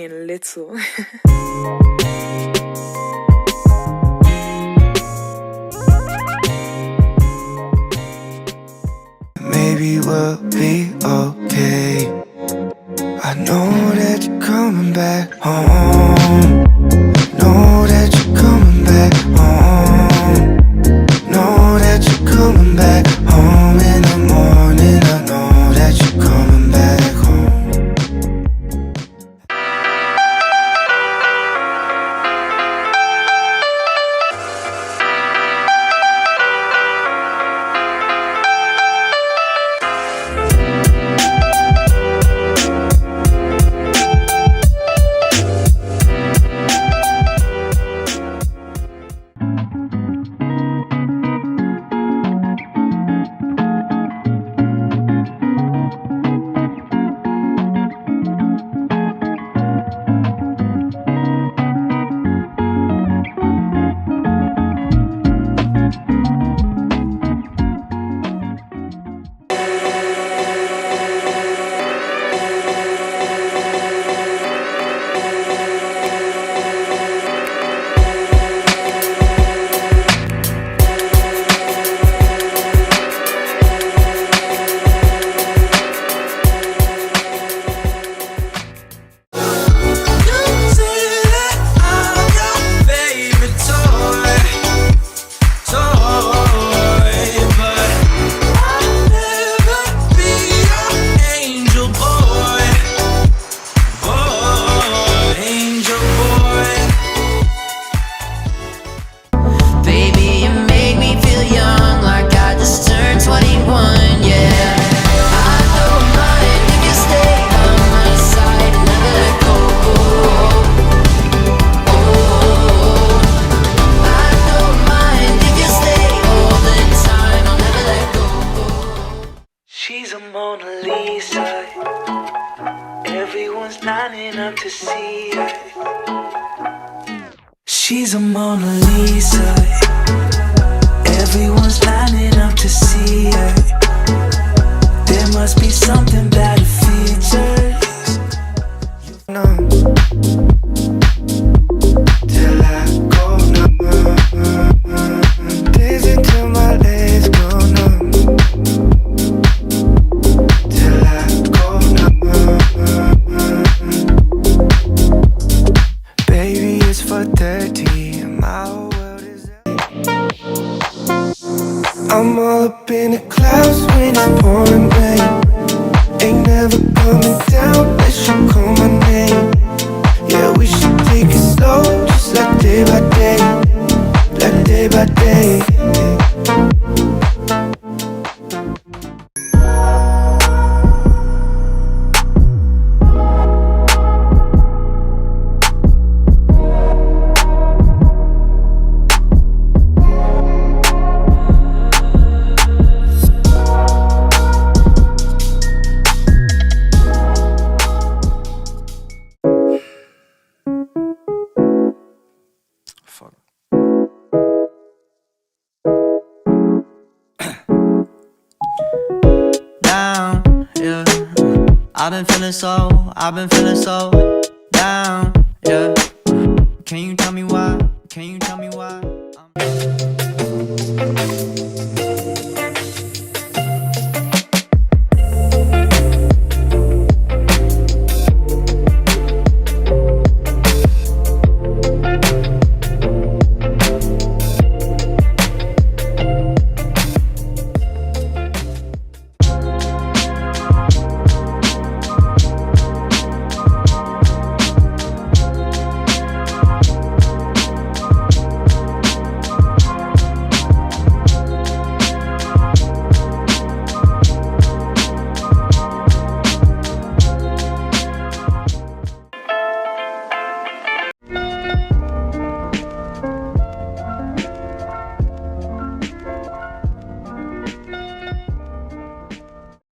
crying little. Maybe we'll be okay. I know that you're coming back home. Know that you're coming back home. Know that you're coming back home in the morning. I know that you're coming back home. She's a Mona Lisa. Everyone's lining up to see her. She's a Mona Lisa. Everyone's lining up to see her. There must be something about her features. No. Till I go numb. Dancing till my legs go numb. I'm all up in the clouds when it's pouring rain. Ain't never coming down unless you call my name. Yeah, we should take it slow, just like day by day. Like day by day. Down, yeah. I've been feeling so down, yeah. Can you